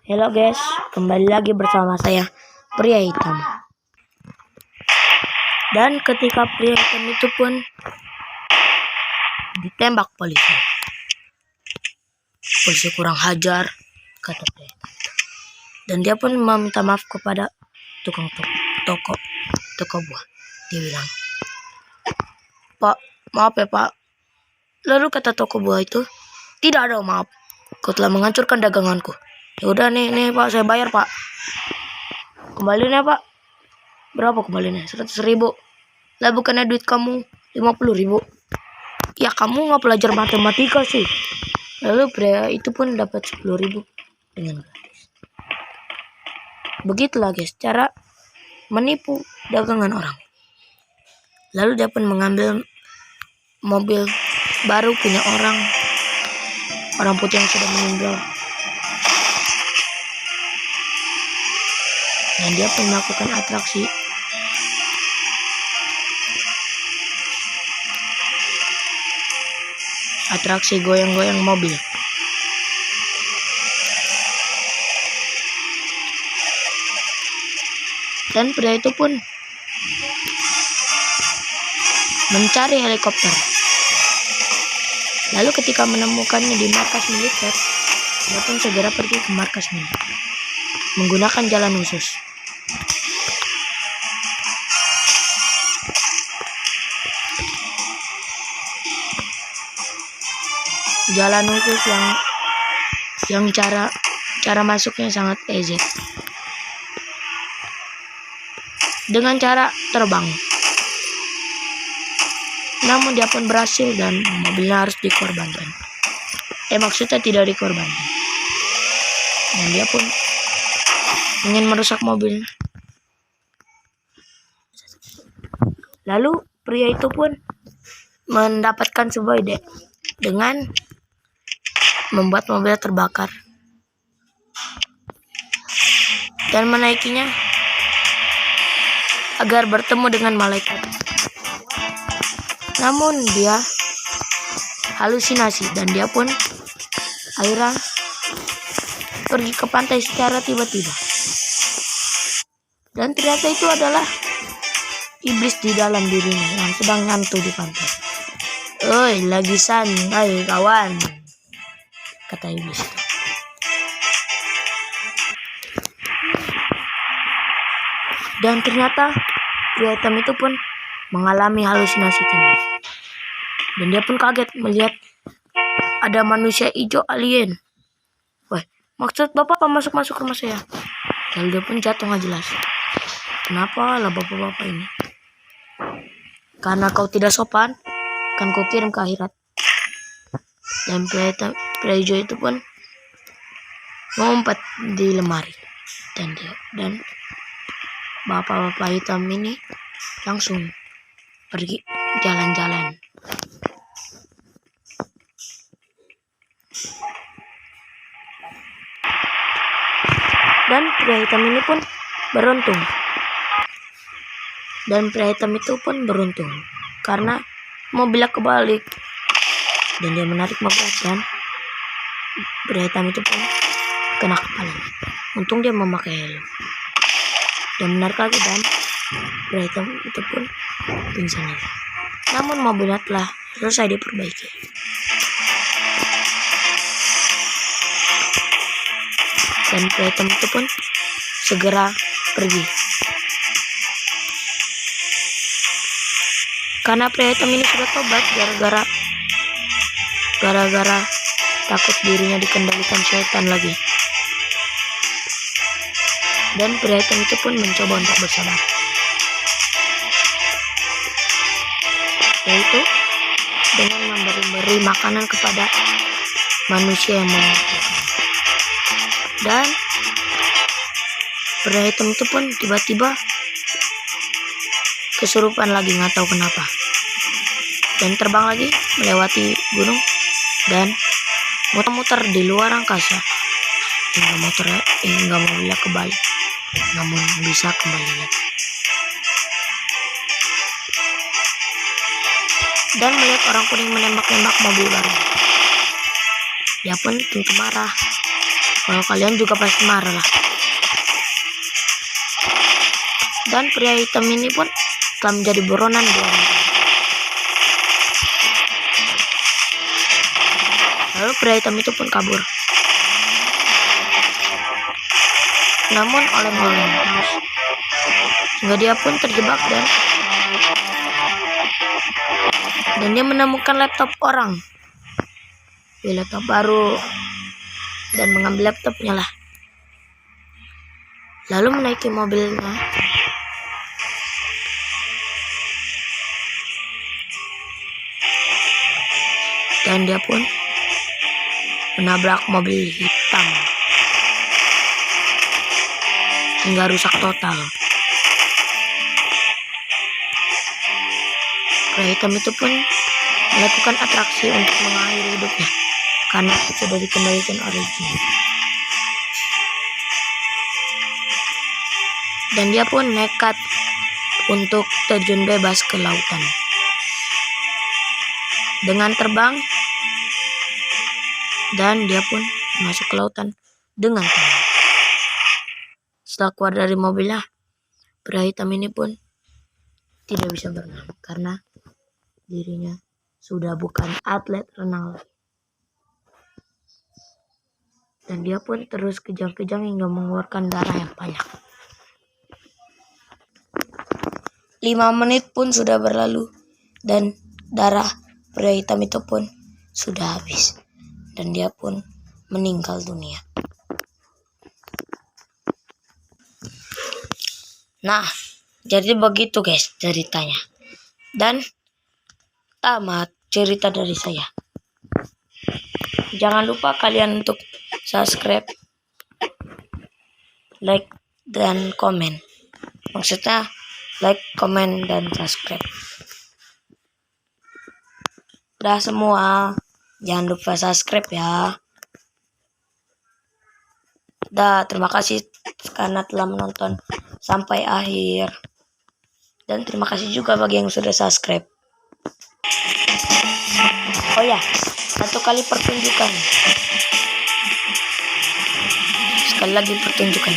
Halo guys, kembali lagi bersama saya, Pria Hitam. Dan ketika pria hitam itu pun ditembak polisi. Polisi kurang hajar, kata pria hitam. Dan dia pun meminta maaf kepada tukang toko buah. Dia bilang, "Pak, maaf ya Pak." Lalu kata toko buah itu, "Tidak ada maaf. Kau telah menghancurkan daganganku. Ya udah nih Pak, saya bayar Pak. Kembaliin ya Pak." "Berapa kembalinya?" 100.000. "Lah bukannya duit kamu 50.000. "Ya kamu nggak belajar matematika sih." Lalu pria itu pun dapat 10.000 dengan gratis. Begitulah guys cara menipu dagangan orang. Lalu dia pun mengambil mobil baru punya orang putih yang sudah meninggal. Dan dia pun melakukan atraksi goyang-goyang mobil. Dan pria itu pun mencari helikopter. Lalu ketika menemukannya di markas militer, dia pun segera pergi ke markas militer menggunakan jalan khusus. Jalan khusus yang cara masuknya sangat easy. Dengan cara terbang. Namun dia pun berhasil dan mobilnya harus dikorbankan. Maksudnya tidak dikorbankan. Dan dia pun ingin merusak mobil. Lalu pria itu pun mendapatkan sebuah ide dengan membuat mobil terbakar dan menaikinya agar bertemu dengan malaikat. Namun dia halusinasi dan dia pun akhirnya pergi ke pantai secara tiba-tiba. Dan ternyata itu adalah iblis di dalam dirinya yang sedang ngantuk di pantai. "Oi, lagi santai kawan," kata iblis itu. Dan ternyata pria hitam itu pun mengalami halusinasi tinggi. Dan dia pun kaget melihat ada manusia hijau alien. "Wah, maksud bapak apa masuk rumah saya?" Lalu dia pun jatuh nggak jelas. "Kenapa lah bapak-bapak ini? Karena kau tidak sopan, akan kau kirim ke akhirat." Dan pria hijau itu pun ngumpet di lemari. Dan bapak-bapak hitam ini langsung pergi jalan-jalan. Dan pria hitam ini pun beruntung. Karena mobilnya kebalik. Dan dia menarik mobil dan pria hitam itu pun kena kepalanya. Untung dia memakai helm. Dia menarik lagi dan pria hitam itu pun pingsan lagi. Namun mobilnya telah selesai diperbaiki. Dan pria hitam itu pun segera pergi. Karena pria hitam ini sudah tobat gara-gara takut dirinya dikendalikan setan lagi. Dan pria hitam itu pun mencoba untuk bersabar, yaitu dengan memberi makanan kepada manusia yang membutuhkan. Dan pria hitam itu pun tiba-tiba kesurupan lagi, nggak tahu kenapa. Dan terbang lagi melewati gunung dan muter-muter di luar angkasa hingga mobilnya kebalik, namun bisa kembali lagi. Dan melihat orang kuning menembak-nembak mobil baru, dia pun tentu marah. Kalau kalian juga pasti marah lah. Dan pria hitam ini pun telah menjadi buronan dia. Lalu pria hitam itu pun kabur. Namun oleng-oleng terus, sehingga dia pun terjebak dan dia menemukan laptop orang. Laptop baru dan mengambil laptopnya lah. Lalu menaiki mobilnya. Dan dia pun menabrak mobil hitam hingga rusak total. Pria hitam itu pun melakukan atraksi untuk mengakhiri hidupnya karena sudah dikembalikan oleh jin. Dan dia pun nekat untuk terjun bebas ke lautan. Dengan terbang, dan dia pun masuk ke lautan dengan tenang. Setelah keluar dari mobilnya, pria hitam ini pun tidak bisa berenang karena dirinya sudah bukan atlet renang lagi. Dan dia pun terus kejang-kejang hingga mengeluarkan darah yang banyak. 5 menit pun sudah berlalu dan darah pria hitam itu pun sudah habis. Dan dia pun meninggal dunia. Nah, jadi begitu guys ceritanya. Dan tamat cerita dari saya. Jangan lupa kalian untuk subscribe, like, dan komen. Maksudnya like, komen, dan subscribe. Udah semua. Jangan lupa subscribe ya. Dah, terima kasih karena telah menonton sampai akhir. Dan terima kasih juga bagi yang sudah subscribe. Oh ya, satu kali pertunjukan. Sekali lagi pertunjukan.